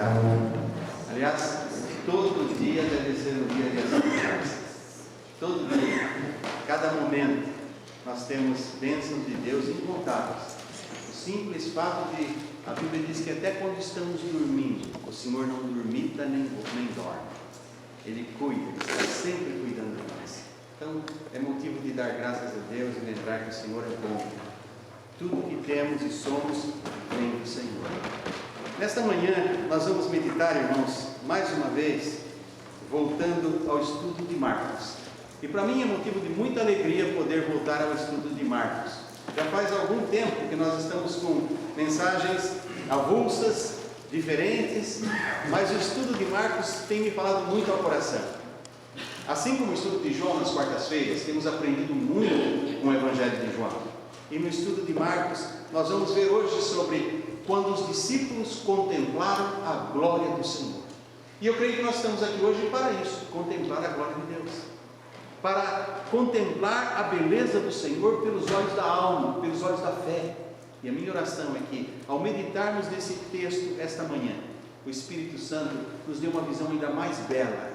pecado. Aliás, todo dia deve ser um dia de ação de graças. Todo dia, cada momento, nós temos bênçãos de Deus incontáveis. O simples fato de, a Bíblia diz que até quando estamos dormindo, o Senhor não dormita nem dorme. Ele cuida, Ele está sempre cuidando de nós. Então, é motivo de dar graças a Deus e lembrar que o Senhor é bom. Tudo que temos e somos vem do Senhor. Nesta manhã, nós vamos meditar, irmãos, mais uma vez, voltando ao estudo de Marcos. E para mim é motivo de muita alegria poder voltar ao estudo de Marcos. Já faz algum tempo que nós estamos com mensagens avulsas, diferentes, mas o estudo de Marcos tem me falado muito ao coração. Assim como o estudo de João nas quartas-feiras, temos aprendido muito com o Evangelho de João. E no estudo de Marcos, nós vamos ver hoje sobre quando os discípulos contemplaram a glória do Senhor. E eu creio que nós estamos aqui hoje para isso, contemplar a glória de Deus. Para contemplar a beleza do Senhor pelos olhos da alma, pelos olhos da fé. E a minha oração é que, ao meditarmos nesse texto esta manhã, o Espírito Santo nos dê uma visão ainda mais bela,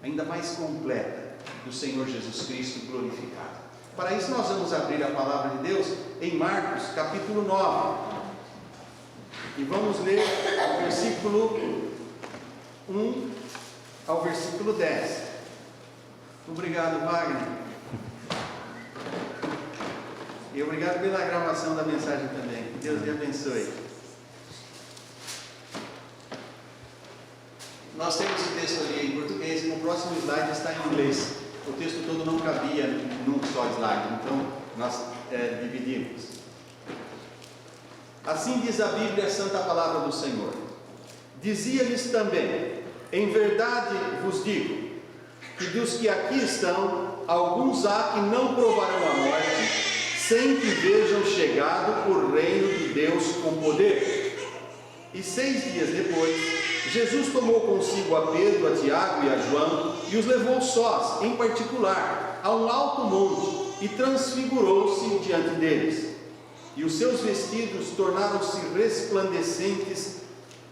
ainda mais completa do Senhor Jesus Cristo glorificado. Para isso nós vamos abrir a palavra de Deus em Marcos capítulo 9. E vamos ler o versículo 1 ao versículo 10. Obrigado, Wagner. E obrigado pela gravação da mensagem também. Deus lhe abençoe. Nós temos o texto ali em português e no próximo slide está em inglês. O texto todo não cabia num só slide, então nós dividimos. Assim diz a Bíblia, a santa palavra do Senhor. Dizia-lhes também: em verdade vos digo, que dos que aqui estão, alguns há que não provarão a morte, sem que vejam chegado o reino de Deus com poder. E 6 dias depois, Jesus tomou consigo a Pedro, a Tiago e a João, e os levou sós, em particular, a um alto monte, e transfigurou-se diante deles. E os seus vestidos tornaram-se resplandecentes,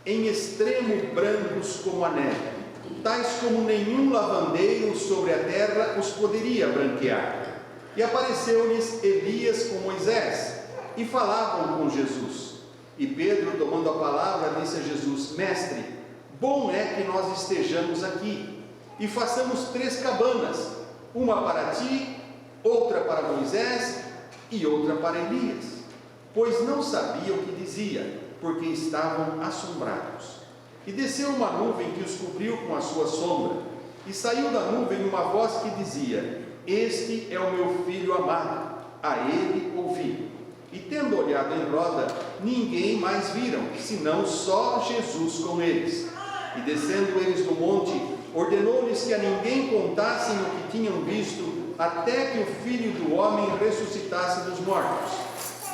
em extremo brancos como a neve, tais como nenhum lavandeiro sobre a terra os poderia branquear. E apareceu-lhes Elias com Moisés, e falavam com Jesus. E Pedro, tomando a palavra, disse a Jesus: Mestre, bom é que nós estejamos aqui, e façamos 3 cabanas, uma para ti, outra para Moisés, e outra para Elias. Pois não sabiam o que dizia, porque estavam assombrados. E desceu uma nuvem que os cobriu com a sua sombra, e saiu da nuvem uma voz que dizia: Este é o meu filho amado, a ele ouvi. E tendo olhado em roda, ninguém mais viram, senão só Jesus com eles. E descendo eles do monte, ordenou-lhes que a ninguém contassem o que tinham visto, até que o Filho do Homem ressuscitasse dos mortos.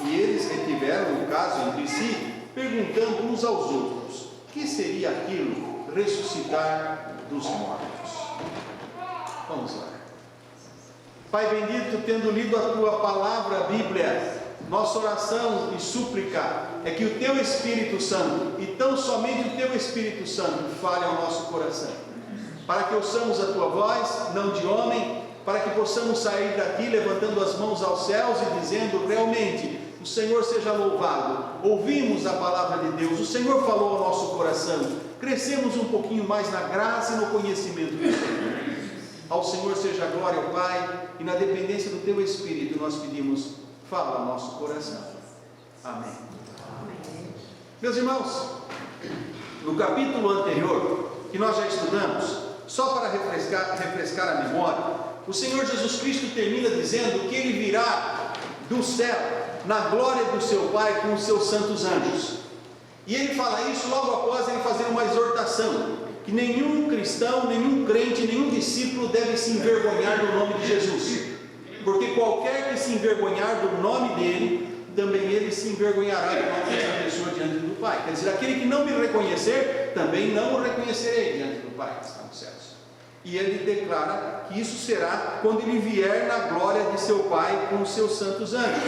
E eles retiveram o caso entre si, perguntando uns aos outros: que seria aquilo, ressuscitar dos mortos? Vamos lá. Pai bendito, tendo lido a Tua palavra, a Bíblia, nossa oração e súplica é que o Teu Espírito Santo, e tão somente o Teu Espírito Santo, fale ao nosso coração, para que ouçamos a Tua voz, não de homem, para que possamos sair daqui levantando as mãos aos céus e dizendo: realmente, o Senhor seja louvado. Ouvimos a palavra de Deus, o Senhor falou ao nosso coração, crescemos um pouquinho mais na graça e no conhecimento do Senhor. Ao Senhor seja a glória, ao Pai, e na dependência do Teu Espírito nós pedimos: fala ao nosso coração. Amém. Meus irmãos, no capítulo anterior, que nós já estudamos, só para refrescar a memória, o Senhor Jesus Cristo termina dizendo que Ele virá do céu, na glória do seu Pai, com os seus santos anjos. E Ele fala isso logo após Ele fazer uma exortação, que nenhum cristão, nenhum crente, nenhum discípulo deve se envergonhar do nome de Jesus, porque qualquer que se envergonhar do nome dele, também ele se envergonhará do nome dessa pessoa diante do Pai. Quer dizer, aquele que não me reconhecer, também não o reconhecerei diante do Pai que está nos céus. E ele declara que isso será quando ele vier na glória de seu Pai com os seus santos anjos.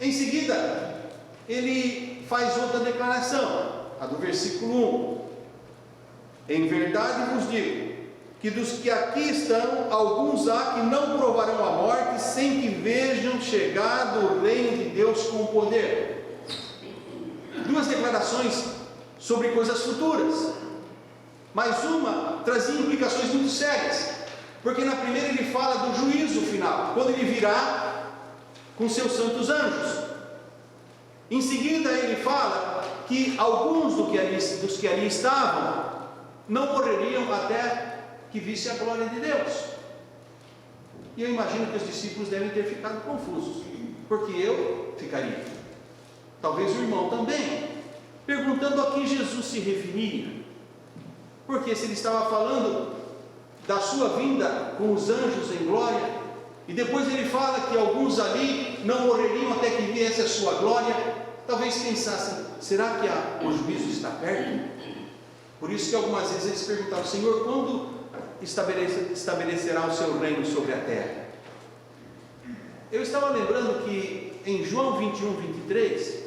Em seguida, ele faz outra declaração, a do versículo 1. Em verdade vos digo, que dos que aqui estão, alguns há que não provarão a morte, sem que vejam chegado o reino de Deus com poder. Duas declarações sobre coisas futuras, mas uma trazia implicações muito sérias, porque na primeira ele fala do juízo final, quando ele virá com seus santos anjos. Em seguida ele fala que alguns dos que ali estavam não morreriam até que visse a glória de Deus. E eu imagino que os discípulos devem ter ficado confusos, porque eu ficaria, talvez o irmão também, perguntando a quem Jesus se referia, porque se ele estava falando da sua vinda com os anjos em glória, e depois ele fala que alguns ali não morreriam até que viesse a sua glória, talvez pensassem, será que o juízo está perto? Por isso que algumas vezes eles perguntavam, Senhor, quando estabelecerá o seu reino sobre a terra? Eu estava lembrando que em João 21, 23,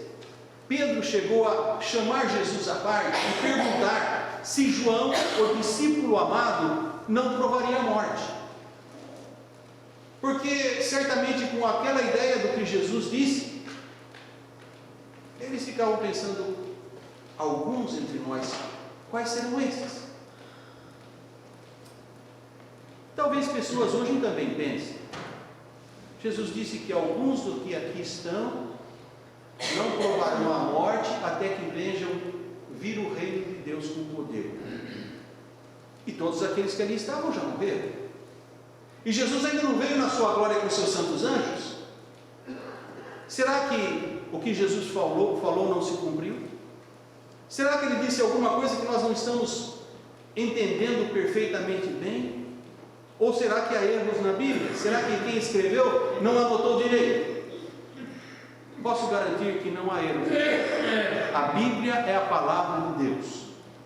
Pedro chegou a chamar Jesus à parte e perguntar se João, o discípulo amado, não provaria a morte. Porque certamente com aquela ideia do que Jesus disse, eles ficavam pensando, alguns entre nós, quais serão esses? Talvez pessoas hoje também pensem. Jesus disse que alguns do que aqui estão não provarão a morte até que vejam vir o reino de Deus com poder. E todos aqueles que ali estavam já morreram. E Jesus ainda não veio na sua glória com seus santos anjos? Será que o que Jesus falou não se cumpriu? Será que ele disse alguma coisa que nós não estamos entendendo perfeitamente bem? Ou será que há erros na Bíblia? Será que quem escreveu não anotou direito? Posso garantir que não há erros. A Bíblia é a palavra de Deus,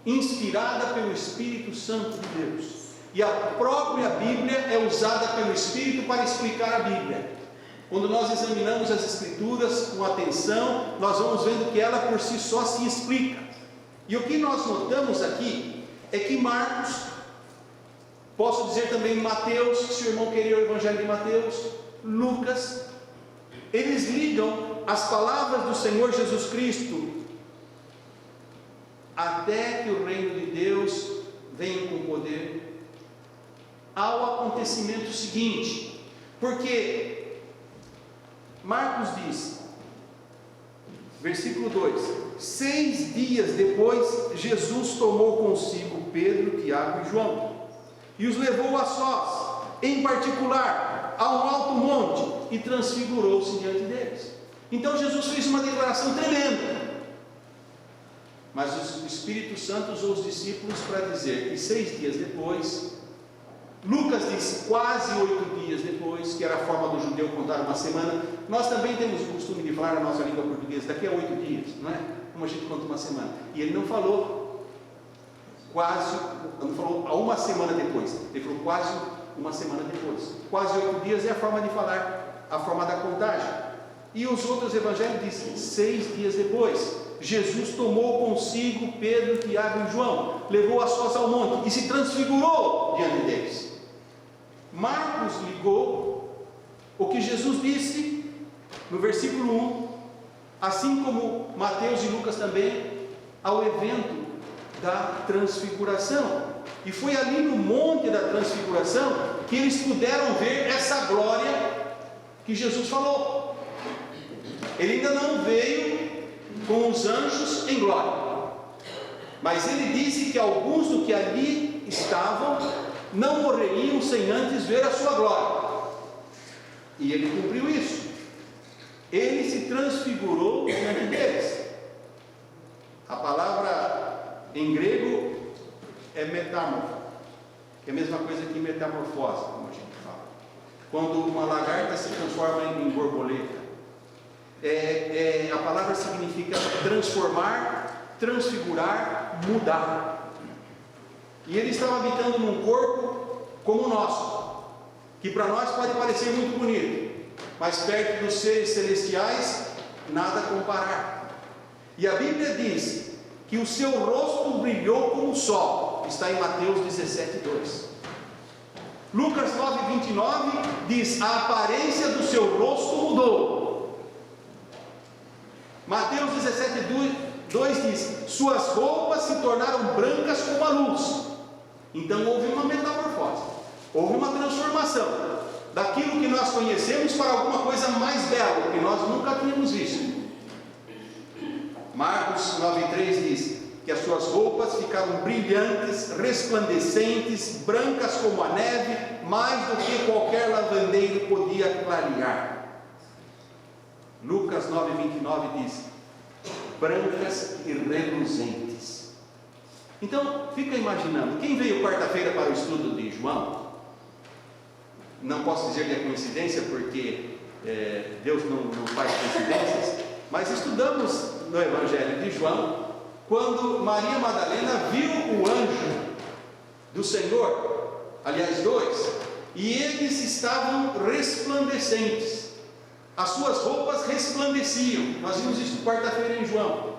inspirada pelo Espírito Santo de Deus. E a própria Bíblia é usada pelo Espírito para explicar a Bíblia. Quando nós examinamos as Escrituras com atenção, nós vamos vendo que ela por si só se explica. E o que nós notamos aqui é que Marcos, posso dizer também Mateus, se o irmão querer o Evangelho de Mateus, Lucas, eles ligam as palavras do Senhor Jesus Cristo até que o reino de Deus venha com poder ao acontecimento seguinte, porque Marcos diz, versículo 2: 6 dias depois, Jesus tomou consigo Pedro, Tiago e João, e os levou a sós, em particular, a um alto monte, e transfigurou-se diante deles. Então Jesus fez uma declaração tremenda, mas o Espírito Santo usou os discípulos para dizer que 6 dias depois, Lucas diz quase 8 dias depois, que era a forma do judeu contar uma semana. Nós também temos o costume de falar na nossa língua portuguesa, daqui a 8 dias, não é? Como a gente conta uma semana. E ele não falou a uma semana depois, ele falou quase uma semana depois. Quase 8 dias é a forma de falar, a forma da contagem. E os outros evangelhos dizem 6 dias depois, Jesus tomou consigo Pedro, Tiago e João, levou a sós ao monte e se transfigurou diante deles. Marcos ligou o que Jesus disse no versículo 1, assim como Mateus e Lucas também, ao evento da transfiguração. E foi ali no monte da transfiguração que eles puderam ver essa glória que Jesus falou. Ele ainda não veio com os anjos em glória, mas ele disse que alguns do que ali estavam não morreriam sem antes ver a sua glória, e ele cumpriu isso. Ele se transfigurou diante deles. A palavra em grego é metamorfo, que é a mesma coisa que metamorfose, como a gente fala, quando uma lagarta se transforma em borboleta. A palavra significa transformar, transfigurar, mudar. E ele estava habitando num corpo como o nosso, que para nós pode parecer muito bonito, mas perto dos seres celestiais, nada a comparar. E a Bíblia diz que o seu rosto brilhou como o sol. Está em Mateus 17:2. Lucas 9:29 diz: a aparência do seu rosto mudou. Mateus 17:2 diz: suas roupas se tornaram brancas como a luz. Então houve uma metamorfose, houve uma transformação daquilo que nós conhecemos para alguma coisa mais bela, que nós nunca tínhamos visto. Marcos 9:3 diz que as suas roupas ficaram brilhantes, resplandecentes, brancas como a neve, mais do que qualquer lavandeiro podia clarear. Lucas 9:29 diz: brancas e reluzentes. Então, fica imaginando, quem veio quarta-feira para o estudo de João, não posso dizer que é coincidência, porque Deus não faz coincidências, mas estudamos no Evangelho de João, quando Maria Madalena viu o anjo do Senhor, aliás, dois, e eles estavam resplandecentes, as suas roupas resplandeciam. Nós vimos isso quarta-feira em João.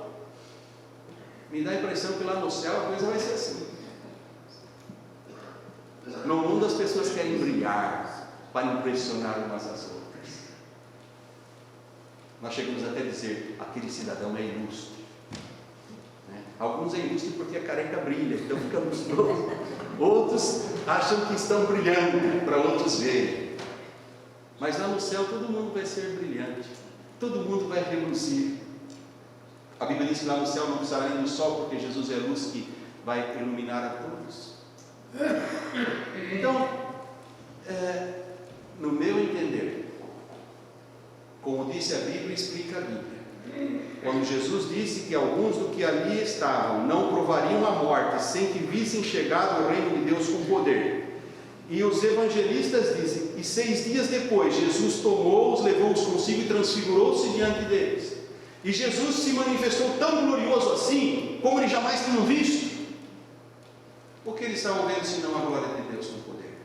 Me dá a impressão que lá no céu a coisa vai ser assim. No mundo as pessoas querem brilhar para impressionar umas às outras. Nós chegamos até a dizer: aquele cidadão é ilustre. Alguns é ilustre porque a careca brilha, então fica lustroso. Outros acham que estão brilhando para outros verem. Mas lá no céu todo mundo vai ser brilhante, todo mundo vai reluzir. A Bíblia diz que lá no céu não precisará nem do sol, porque Jesus é a luz que vai iluminar a todos. Então, no meu entender, como disse a Bíblia, explica a Bíblia. Quando Jesus disse que alguns do que ali estavam não provariam a morte sem que vissem chegado o reino de Deus com poder. E os evangelistas dizem: e 6 dias depois Jesus tomou-os, levou-os consigo e transfigurou-se diante deles. E Jesus se manifestou tão glorioso assim, como eles jamais tinham visto. O que eles estavam vendo senão a glória de Deus com poder?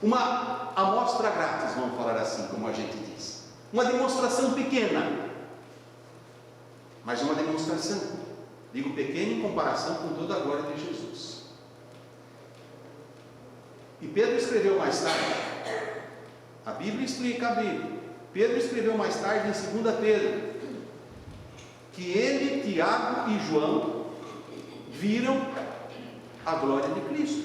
Uma amostra grátis, vamos falar assim, como a gente diz. Uma demonstração pequena, mas uma demonstração, digo pequena em comparação com toda a glória de Jesus. E Pedro escreveu mais tarde, a Bíblia explica a Bíblia, Pedro escreveu mais tarde em 2 Pedro, que ele, Tiago e João viram a glória de Cristo.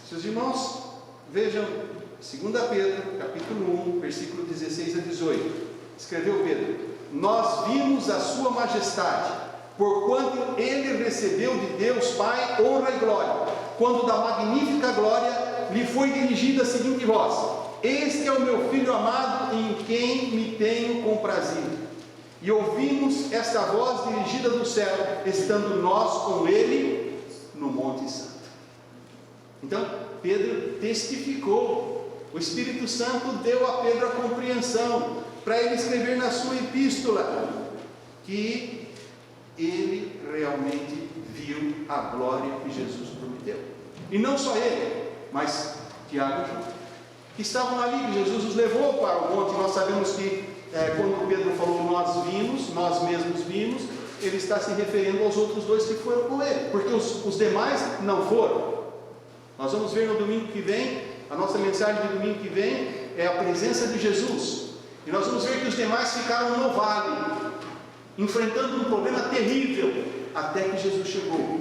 Seus irmãos, vejam 2 Pedro, capítulo 1, versículo 16 a 18, escreveu Pedro: nós vimos a sua majestade, porquanto ele recebeu de Deus Pai honra e glória, quando da magnífica glória lhe foi dirigida a seguinte voz: este é o meu Filho amado, em quem me tenho comprazido. E ouvimos esta voz dirigida do céu, estando nós com ele no Monte Santo. Então, Pedro testificou, o Espírito Santo deu a Pedro a compreensão, para ele escrever na sua epístola, que ele realmente viu a glória que Jesus prometeu. E não só ele, mas Tiago e João, que estavam ali, que Jesus os levou para o monte. Nós sabemos que quando Pedro falou nós mesmos vimos, ele está se referindo aos outros dois que foram com ele, porque os demais não foram. Nós vamos ver no domingo que vem, a nossa mensagem de domingo que vem é a presença de Jesus. E nós vamos ver que os demais ficaram no vale, enfrentando um problema terrível, até que Jesus chegou.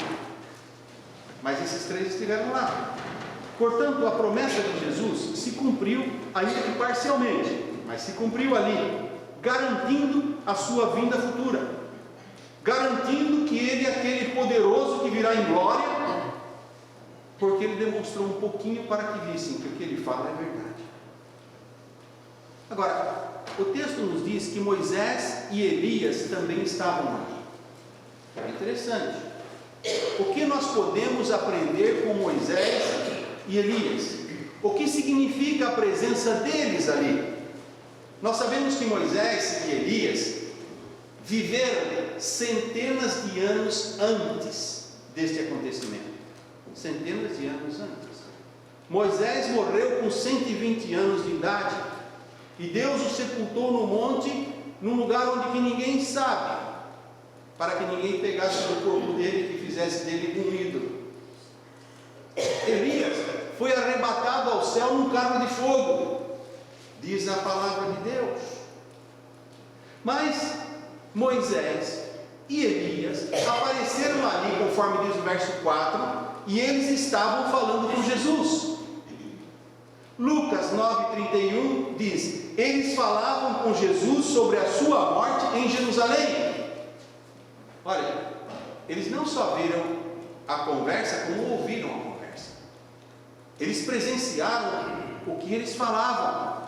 Mas esses 3 estiveram lá. Portanto, a promessa de Jesus se cumpriu, ainda que parcialmente, mas se cumpriu ali, garantindo a sua vinda futura, garantindo que ele é aquele poderoso que virá em glória, porque ele demonstrou um pouquinho para que vissem que o que ele fala é verdade. Agora, o texto nos diz que Moisés e Elias também estavam ali. É interessante. O que nós podemos aprender com Moisés e Elias? O que significa a presença deles ali? Nós sabemos que Moisés e Elias viveram centenas de anos antes deste acontecimento. Centenas de anos antes. Moisés morreu com 120 anos de idade, e Deus o sepultou no monte, num lugar onde que ninguém sabe. para que ninguém pegasse do corpo dele e fizesse dele um ídolo. Elias foi arrebatado ao céu num carro de fogo, diz a palavra de Deus. Mas Moisés e Elias apareceram ali, conforme diz o verso 4, e eles estavam falando com Jesus. Lucas 9,31 diz: eles falavam com Jesus sobre a sua morte em Jerusalém. Olha, eles não só viram a conversa, como ouviram a conversa. Eles presenciaram o que eles falavam.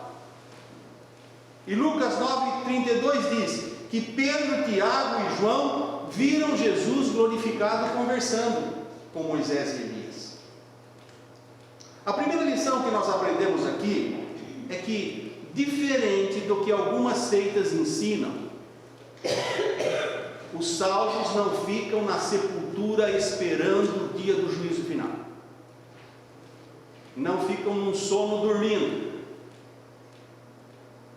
E Lucas 9,32 diz que Pedro, Tiago e João viram Jesus glorificado conversando com Moisés e Elias. A primeira lição que nós aprendemos aqui é que, diferente do que algumas seitas ensinam, os salvos não ficam na sepultura esperando o dia do juízo final. Não ficam num sono dormindo.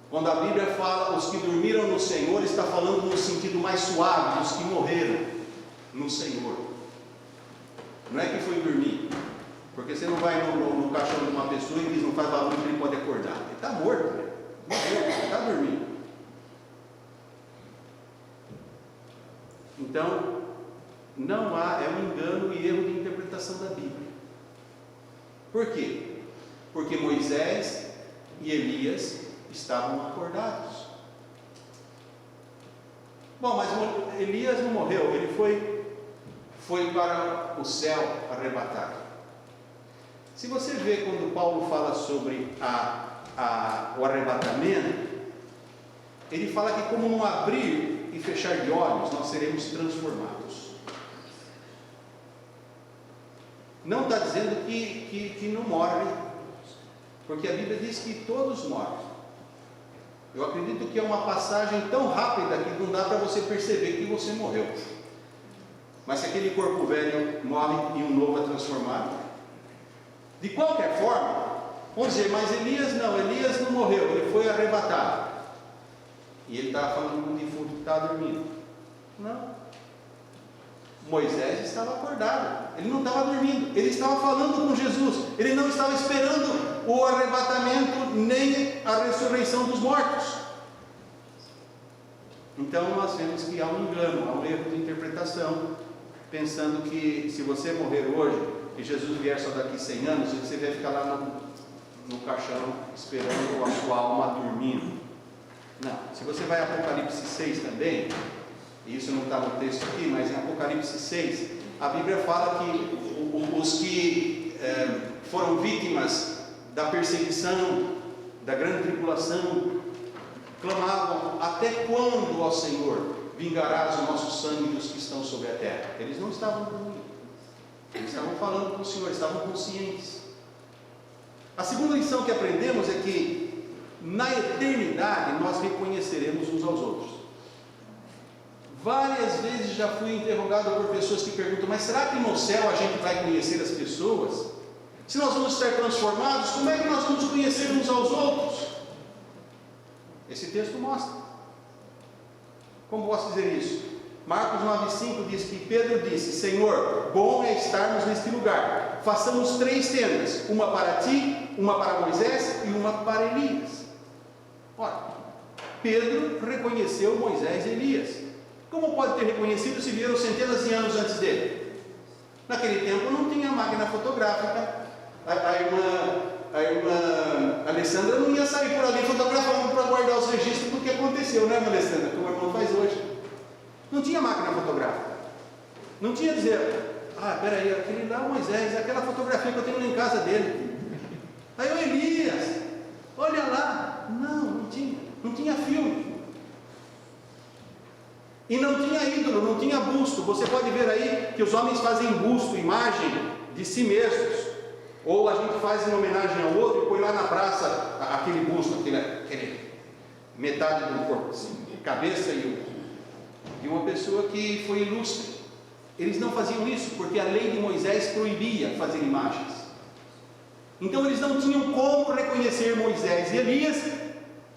Quando a Bíblia fala os que dormiram no Senhor, está falando no sentido mais suave, os que morreram no Senhor. Não é que foi dormir, porque você não vai no caixão de uma pessoa e diz, não faz barulho que ele pode acordar. Ele está morto, né? Ele está dormindo. Então, não há, é um engano e erro de interpretação da Bíblia. Por quê? Porque Moisés e Elias estavam acordados. Bom, mas Elias não morreu, ele foi para o céu arrebatado. Se você vê quando Paulo fala sobre o arrebatamento, ele fala que como num abrir e fechar de olhos, nós seremos transformados. Não está dizendo que não morre, porque a Bíblia diz que todos morrem. Eu acredito que é uma passagem tão rápida que não dá para você perceber que você morreu. Mas se aquele corpo velho morre e um novo é transformado. De qualquer forma, vamos dizer, mas Elias não morreu, ele foi arrebatado. E ele estava falando com um defunto que estava dormindo. Não. Moisés estava acordado, ele não estava dormindo, ele estava falando com Jesus, ele não estava esperando o arrebatamento nem a ressurreição dos mortos. Então nós vemos que há um engano, há um erro de interpretação, pensando que se você morrer hoje e Jesus vier só daqui 100 anos, você vai ficar lá no caixão esperando a sua alma dormindo. Não, se você vai a Apocalipse 6 também, e isso não está no texto aqui, mas em Apocalipse 6, a Bíblia fala que os que foram vítimas da perseguição, da grande tribulação, clamavam: até quando, ó Senhor, vingarás o nosso sangue dos que estão sobre a terra? Eles não estavam dormindo, eles estavam falando com o Senhor, estavam conscientes. A segunda lição que aprendemos é que na eternidade nós reconheceremos uns aos outros. Várias vezes já fui interrogado por pessoas que perguntam: mas será que no céu a gente vai conhecer as pessoas? Se nós vamos ser transformados, como é que nós vamos conhecer uns aos outros? Esse texto mostra. Como posso dizer isso? Marcos 9,5 diz que Pedro disse: Senhor, bom é estarmos neste lugar. Façamos 3 tendas, uma para ti, uma para Moisés e uma para Elias. Ora, Pedro reconheceu Moisés e Elias. Como pode ter reconhecido se vieram centenas de anos antes dele? Naquele tempo não tinha máquina fotográfica. A irmã Alessandra não ia sair por ali fotografando para guardar os registros do que aconteceu, né, Alessandra? Como a irmã faz hoje. Não tinha máquina fotográfica. Não tinha dizer: peraí, aquele lá é o Moisés, aquela fotografia que eu tenho em casa dele. Aí o Elias, olha lá. Não tinha. Não tinha filme. E não tinha ídolo, não tinha busto. Você pode ver aí que os homens fazem busto, imagem de si mesmos. Ou a gente faz em homenagem ao outro e põe lá na praça aquele busto, aquele metade do corpo, assim, cabeça e uma pessoa que foi ilustre. Eles não faziam isso porque a lei de Moisés proibia fazer imagens. Então eles não tinham como reconhecer Moisés e Elias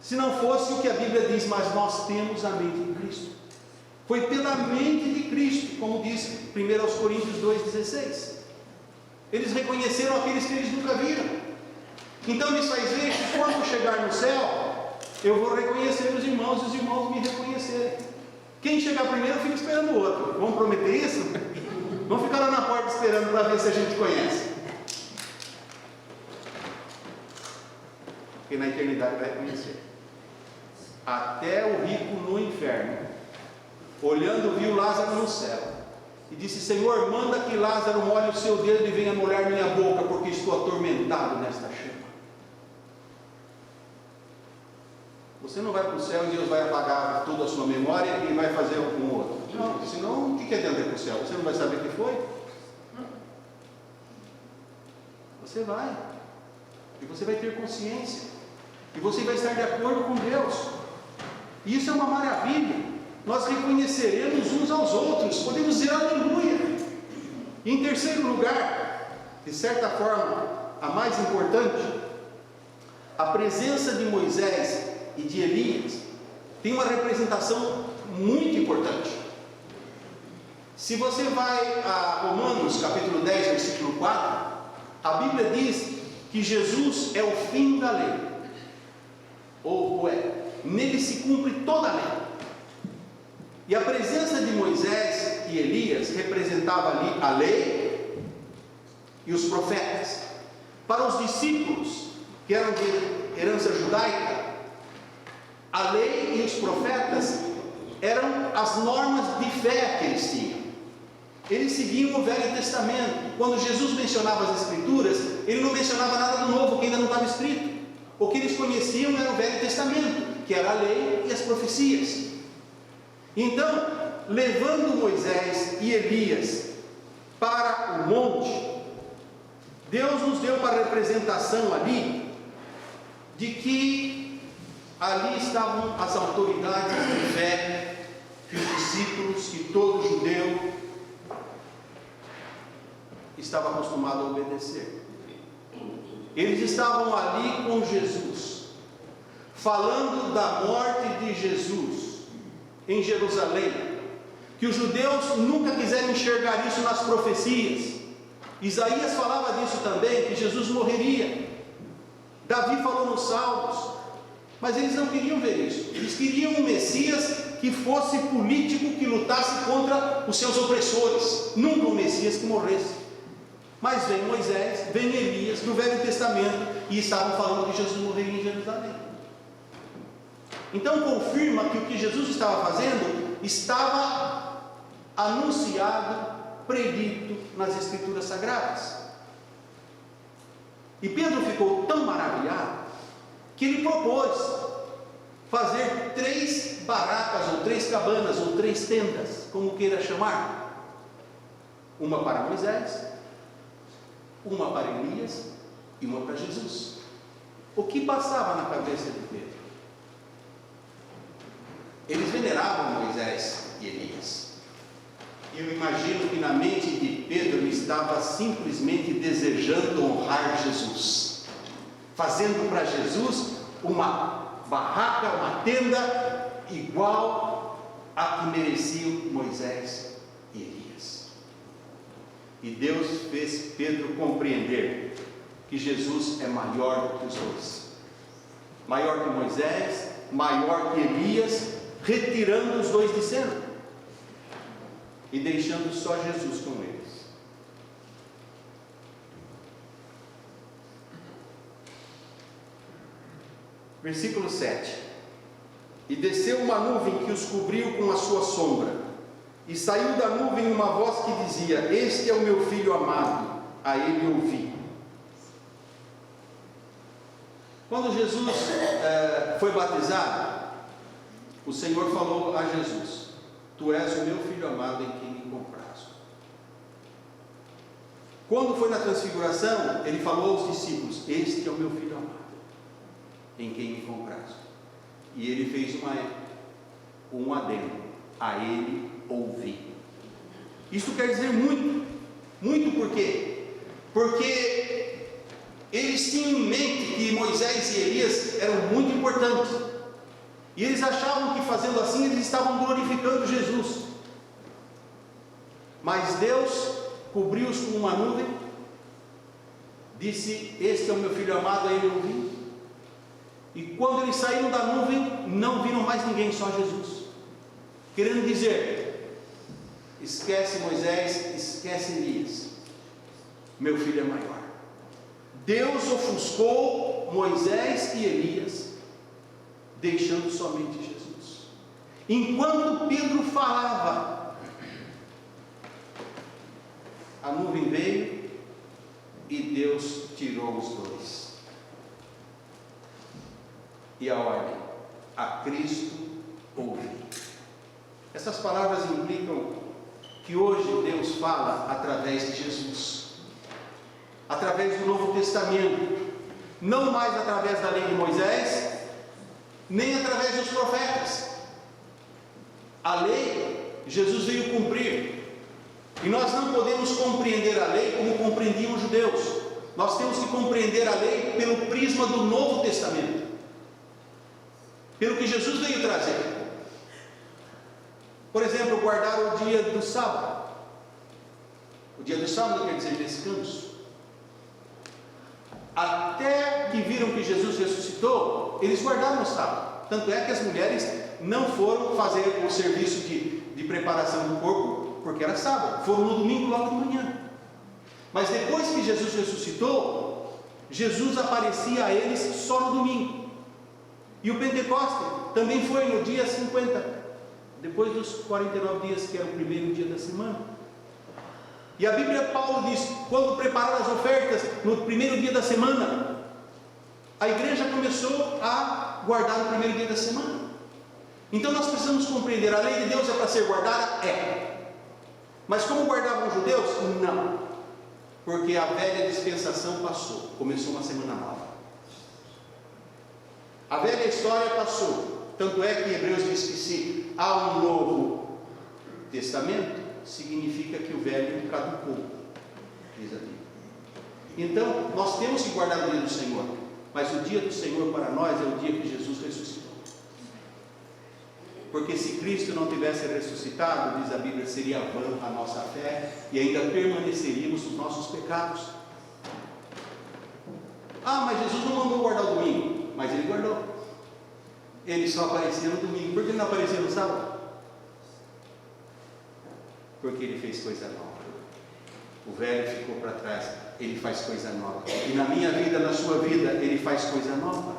se não fosse o que a Bíblia diz: mas nós temos a mente de Cristo. Foi pela mente de Cristo, como diz 1 Coríntios 2,16. Eles reconheceram aqueles que eles nunca viram. Então isso faz ver que quando chegar no céu, eu vou reconhecer os irmãos e os irmãos me reconhecerem. Quem chegar primeiro fica esperando o outro. Vamos prometer isso? Vamos ficar lá na porta esperando para ver se a gente conhece. Porque na eternidade vai conhecer. Até o rico no inferno, olhando, viu Lázaro no céu e disse: Senhor, manda que Lázaro molhe o seu dedo e venha molhar minha boca, porque estou atormentado nesta chama. Você não vai para o céu e Deus vai apagar toda a sua memória e vai fazer um outro. Não, senão o que adianta ir para o céu? Você não vai saber o que foi? Você vai. E você vai ter consciência. E você vai estar de acordo com Deus. E isso é uma maravilha. Nós reconheceremos uns aos outros. Podemos dizer aleluia. E em terceiro lugar, de certa forma, a mais importante, a presença de Moisés e de Elias tem uma representação muito importante. Se você vai a Romanos capítulo 10, versículo 4, a Bíblia diz que Jesus é o fim da lei, ou nele se cumpre toda a lei. E a presença de Moisés e Elias representava ali a lei e os profetas. Para os discípulos que eram de herança judaica, a lei e os profetas eram as normas de fé que eles tinham. Eles seguiam o Velho Testamento. Quando Jesus mencionava as Escrituras, ele não mencionava nada do Novo, que ainda não estava escrito. O que eles conheciam era o Velho Testamento, que era a lei e as profecias. Então, levando Moisés e Elias para o monte, Deus nos deu uma representação ali de que ali estavam as autoridades de fé, que os discípulos, que todo judeu estava acostumado a obedecer. Eles estavam ali com Jesus, falando da morte de Jesus em Jerusalém, que os judeus nunca quiseram enxergar isso nas profecias. Isaías falava disso também, que Jesus morreria. Davi falou nos Salmos. Mas eles não queriam ver isso. Eles queriam um Messias que fosse político, que lutasse contra os seus opressores, nunca um Messias que morresse. Mas vem Moisés, vem Elias no Velho Testamento e estavam falando que Jesus morreria em Jerusalém. Então confirma que o que Jesus estava fazendo estava anunciado, predito nas Escrituras Sagradas. E Pedro ficou tão maravilhado que ele propôs fazer 3 barracas, ou 3 cabanas, ou 3 tendas, como queira chamar. Uma para Moisés, uma para Elias e uma para Jesus. O que passava na cabeça de Pedro? Eles veneravam Moisés e Elias. E eu imagino que na mente de Pedro ele estava simplesmente desejando honrar Jesus, fazendo para Jesus uma barraca, uma tenda igual a que mereciam Moisés e Elias. E Deus fez Pedro compreender que Jesus é maior do que os dois, maior que Moisés, maior que Elias, retirando os dois de cena e deixando só Jesus com eles. Versículo 7: E desceu uma nuvem que os cobriu com a sua sombra, e saiu da nuvem uma voz que dizia: Este é o meu filho amado, a ele ouvi. Quando Jesus foi batizado, o Senhor falou a Jesus: Tu és o meu filho amado em quem me comprazo. Quando foi na transfiguração, ele falou aos discípulos: Este é o meu filho amado, em quem me comprazo. E ele fez um adendo: a ele ouvi. Isso quer dizer muito, muito. Por quê? Porque eles tinham em mente que Moisés e Elias eram muito importantes. E eles achavam que fazendo assim eles estavam glorificando Jesus. Mas Deus cobriu-os com uma nuvem, disse: este é o meu filho amado, a ele ouvi. E quando eles saíram da nuvem, não viram mais ninguém, só Jesus. Querendo dizer: esquece Moisés, esquece Elias, meu filho é maior. Deus ofuscou Moisés e Elias, deixando somente Jesus. Enquanto Pedro falava, a nuvem veio e Deus tirou os dois. E a ordem: a Cristo ouvi. Essas palavras implicam que hoje Deus fala através de Jesus, através do Novo Testamento, não mais através da lei de Moisés, nem através dos profetas. A lei, Jesus veio cumprir, e nós não podemos compreender a lei como compreendiam os judeus. Nós temos que compreender a lei pelo prisma do Novo Testamento, pelo que Jesus veio trazer. Por exemplo, guardar o dia do sábado. O dia do sábado quer dizer descanso. Até que viram que Jesus ressuscitou, eles guardaram o sábado. Tanto é que as mulheres não foram fazer o serviço de preparação do corpo, porque era sábado. Foram no domingo logo de manhã. Mas depois que Jesus ressuscitou, Jesus aparecia a eles só no domingo. E o Pentecoste também foi no dia 50, depois dos 49 dias, que era o primeiro dia da semana. E a Bíblia, Paulo diz: quando prepararam as ofertas no primeiro dia da semana, a igreja começou a guardar o primeiro dia da semana. Então nós precisamos compreender: a lei de Deus é para ser guardada? É. Mas como guardavam os judeus? Não. Porque a velha dispensação passou, começou uma semana nova. A velha história passou. Tanto é que Hebreus diz que se há um novo testamento, significa que o velho caducou, diz a Bíblia. Então, nós temos que guardar o dia do Senhor, mas o dia do Senhor para nós é o dia que Jesus ressuscitou. Porque se Cristo não tivesse ressuscitado, diz a Bíblia, seria vã a nossa fé e ainda permaneceríamos nos nossos pecados. Ah, mas Jesus não mandou guardar o domingo. Mas ele guardou. Ele só aparecia no domingo. Por que ele não aparecia no sábado? Porque ele fez coisa nova. O velho ficou para trás. Ele faz coisa nova. E na minha vida, na sua vida, ele faz coisa nova.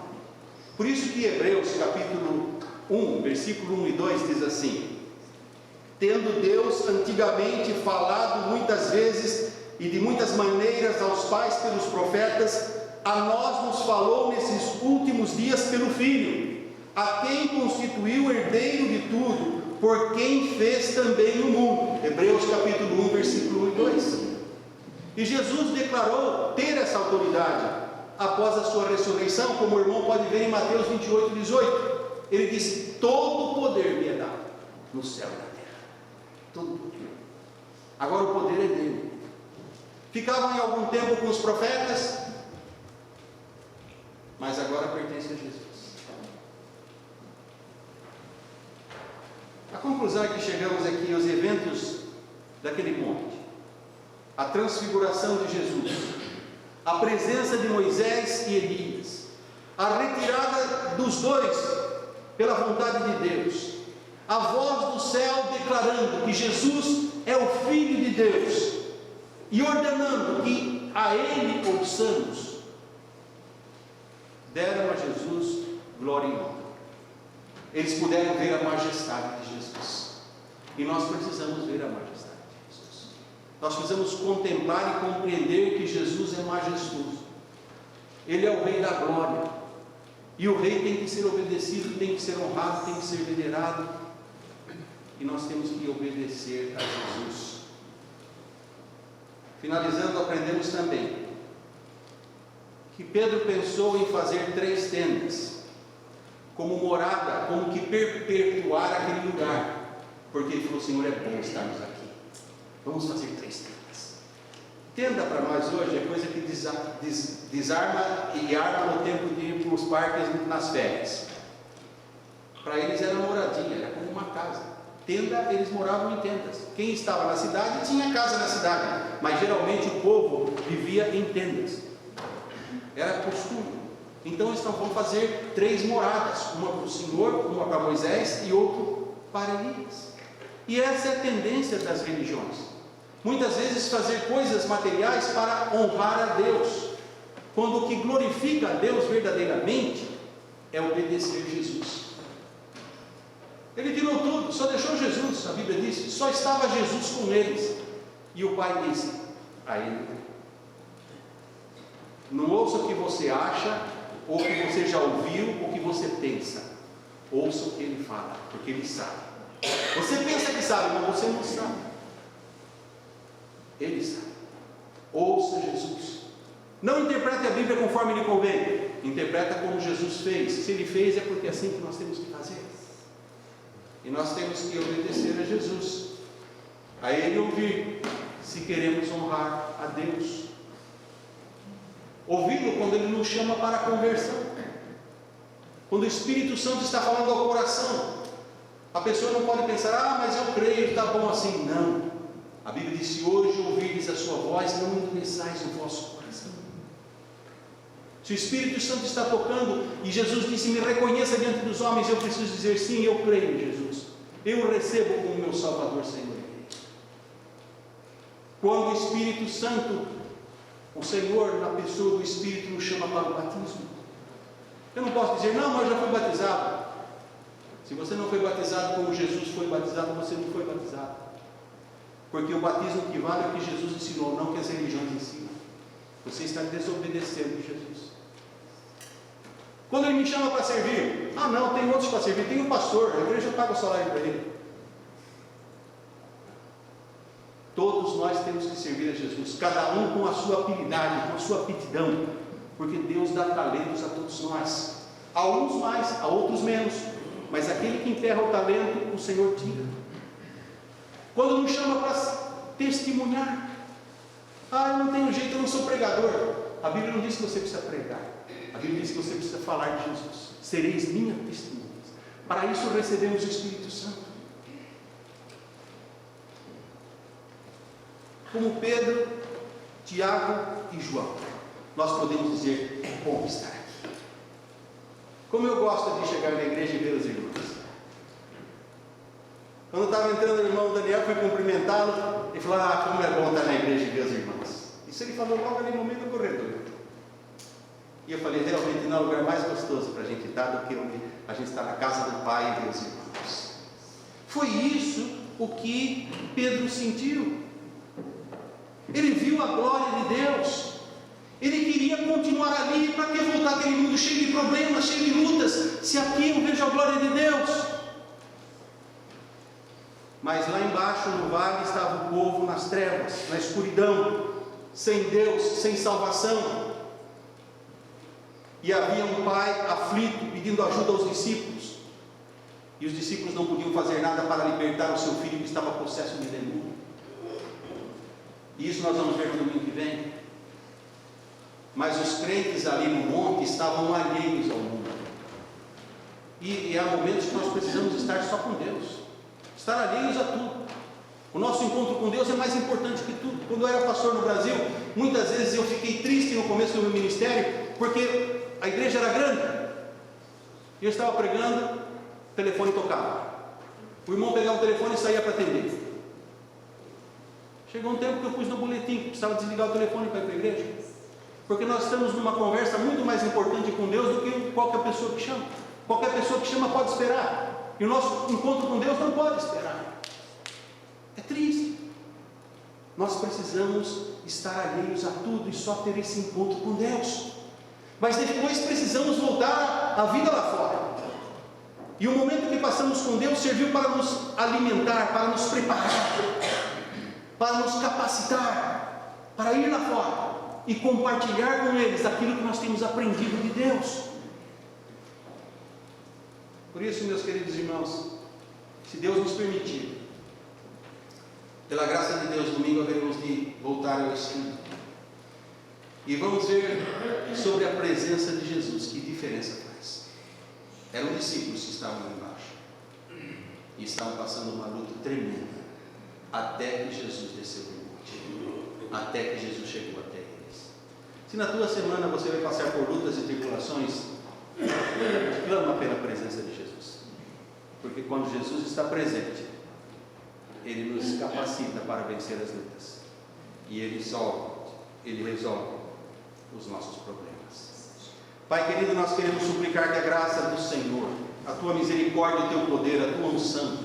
Por isso que Hebreus capítulo 1, versículo 1 e 2 diz assim: tendo Deus antigamente falado muitas vezes e de muitas maneiras aos pais pelos profetas, a nós nos falou nesses últimos dias pelo Filho, a quem constituiu herdeiro de tudo, por quem fez também o mundo. Hebreus capítulo 1, versículo 1 e 2. E Jesus declarou ter essa autoridade após a sua ressurreição, como o irmão pode ver em Mateus 28, 18. Ele disse: todo o poder me é dado no céu e na terra. Todo o poder. Agora o poder é dele. Ficavam em algum tempo com os profetas, mas agora pertence a Jesus. A conclusão é que chegamos aqui aos eventos daquele monte: a transfiguração de Jesus, a presença de Moisés e Elias, a retirada dos dois pela vontade de Deus, a voz do céu declarando que Jesus é o Filho de Deus e ordenando que a Ele ouçamos, deram a Jesus glória e honra. Eles puderam ver a majestade de Jesus, e nós precisamos ver a majestade de Jesus. Nós precisamos contemplar e compreender que Jesus é majestoso. Ele é o Rei da glória, e o Rei tem que ser obedecido, tem que ser honrado, tem que ser venerado, e nós temos que obedecer a Jesus. Finalizando, aprendemos também que Pedro pensou em fazer 3 tendas como morada, como que perpetuar aquele lugar, porque ele falou: Senhor, é bom estarmos aqui, vamos fazer 3 tendas. Tenda para nós hoje é coisa que desarma e arma no tempo de ir para os parques nas férias. Para eles era moradia, era como uma casa. Tenda, eles moravam em tendas. Quem estava na cidade tinha casa na cidade, mas geralmente o povo vivia em tendas. Era costume. Então eles vão fazer 3 moradas, uma para o Senhor, uma para Moisés e outra para Elias. E essa é a tendência das religiões. Muitas vezes fazer coisas materiais para honrar a Deus, quando o que glorifica a Deus verdadeiramente é obedecer a Jesus. Ele tirou tudo, só deixou Jesus. A Bíblia diz, só estava Jesus com eles. E o Pai disse a ele: não ouça o que você acha, ou o que você já ouviu, ou o que você pensa. Ouça o que ele fala, porque ele sabe. Você pensa que sabe, mas você não sabe. Ele sabe. Ouça Jesus. Não interprete a Bíblia conforme lhe convém. Interpreta como Jesus fez. Se ele fez, é porque é assim que nós temos que fazer. E nós temos que obedecer a Jesus, a Ele ouvir, se queremos honrar a Deus. Ouvi-lo quando Ele nos chama para a conversão, quando o Espírito Santo está falando ao coração. A pessoa não pode pensar, mas eu creio, está bom assim. Não. A Bíblia diz: se hoje ouvirdes a sua voz, não endureçais o vosso coração. Se o Espírito Santo está tocando, e Jesus disse: me reconheça diante dos homens, eu preciso dizer: sim, eu creio em Jesus, eu o recebo como meu Salvador, Senhor. Quando o Espírito Santo, o Senhor, na pessoa do Espírito, nos chama para o batismo, eu não posso dizer: não, mas eu já fui batizado. Se você não foi batizado como Jesus foi batizado, você não foi batizado, porque o batismo que vale é o que Jesus ensinou, não que as religiões ensinam. Você está desobedecendo Jesus. Quando Ele me chama para servir, não, tem outros para servir, tem um pastor, a igreja paga o salário para ele. Todos nós temos que servir a Jesus, cada um com a sua habilidade, com a sua aptidão, porque Deus dá talentos a todos nós, a uns mais, a outros menos, mas aquele que enterra o talento, o Senhor tira. Quando nos chama para testemunhar, eu não tenho jeito, eu não sou pregador. A Bíblia não diz que você precisa pregar, a Bíblia diz que você precisa falar de Jesus. Sereis minhas testemunhas. Para isso recebemos o Espírito Santo. Como Pedro, Tiago e João, nós podemos dizer: é bom estar aqui. Como eu gosto de chegar na igreja e ver os irmãos. Quando estava entrando o irmão Daniel, fui cumprimentá-lo e falou: como é bom estar na igreja e ver os irmãos. Isso ele falou logo ali no meio do corredor. E eu falei: realmente não é o lugar mais gostoso para a gente estar do que onde a gente está na casa do Pai e ver os irmãos. Foi isso o que Pedro sentiu. Ele viu a glória de Deus. Ele queria continuar ali. Para que voltar àquele mundo cheio de problemas, cheio de lutas, se aqui eu vejo a glória de Deus? Mas lá embaixo no vale estava o povo nas trevas, na escuridão, sem Deus, sem salvação. E havia um pai aflito, pedindo ajuda aos discípulos. E os discípulos não podiam fazer nada para libertar o seu filho que estava possesso de demônio. E isso nós vamos ver no domingo que vem. Mas os crentes ali no monte estavam alheios ao mundo. E há momentos que nós precisamos estar só com Deus, estar alheios a tudo. O nosso encontro com Deus é mais importante que tudo. Quando eu era pastor no Brasil, muitas vezes eu fiquei triste no começo do meu ministério, porque a igreja era grande, e eu estava pregando, o telefone tocava, o irmão pegava o telefone e saía para atender. Chegou um tempo que eu pus no boletim que precisava desligar o telefone para ir para a igreja, porque nós estamos numa conversa muito mais importante com Deus do que qualquer pessoa que chama. Qualquer pessoa que chama pode esperar, e o nosso encontro com Deus não pode esperar. É triste. Nós precisamos estar alheios a tudo e só ter esse encontro com Deus. Mas depois precisamos voltar à vida lá fora. E o momento que passamos com Deus serviu para nos alimentar, para nos preparar, para nos capacitar, para ir lá fora e compartilhar com eles aquilo que nós temos aprendido de Deus. Por isso, meus queridos irmãos, se Deus nos permitir, pela graça de Deus, domingo haveremos de voltar ao estudo. E vamos ver sobre a presença de Jesus, que diferença faz. Eram discípulos que estavam lá embaixo e estavam passando uma luta tremenda, até que Jesus desceu do monte, até que Jesus chegou até eles. Se na tua semana você vai passar por lutas e tribulações, clama pela presença de Jesus, porque quando Jesus está presente, Ele nos capacita para vencer as lutas e Ele resolve os nossos problemas. Pai querido, nós queremos suplicar que a graça do Senhor, a tua misericórdia, o teu poder, a tua unção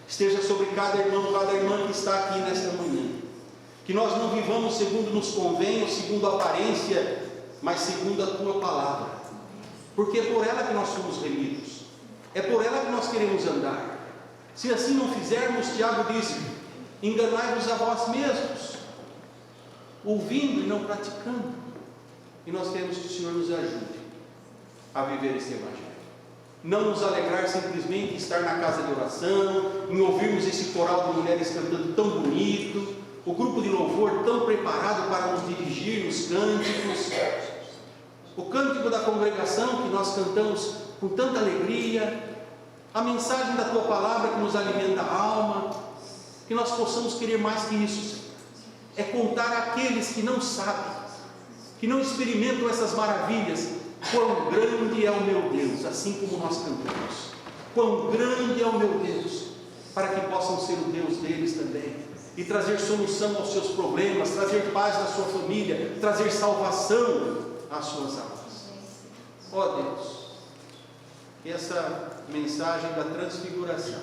esteja sobre cada irmão, cada irmã que está aqui nesta manhã. Que nós não vivamos segundo nos convém ou segundo a aparência, mas segundo a tua palavra, porque é por ela que nós somos remidos, é por ela que nós queremos andar. Se assim não fizermos, Tiago disse, enganai-vos a vós mesmos, ouvindo e não praticando. E nós queremos que o Senhor nos ajude a viver esse Evangelho. Não nos alegrar simplesmente em estar na casa de oração, em ouvirmos esse coral de mulheres cantando tão bonito, o grupo de louvor tão preparado para nos dirigir nos cânticos, o cântico da congregação que nós cantamos com tanta alegria, a mensagem da tua palavra que nos alimenta a alma, que nós possamos querer mais que isso, Senhor. É contar àqueles que não sabem, que não experimentam essas maravilhas, quão grande é o meu Deus, assim como nós cantamos, quão grande é o meu Deus, para que possam ser o Deus deles também, e trazer solução aos seus problemas, trazer paz na sua família, trazer salvação às suas almas. Ó Deus, que essa mensagem da transfiguração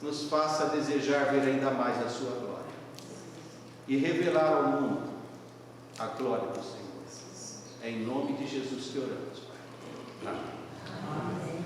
nos faça desejar ver ainda mais a sua glória, e revelar ao mundo a glória do Senhor. É em nome de Jesus que oramos, Pai. Amém.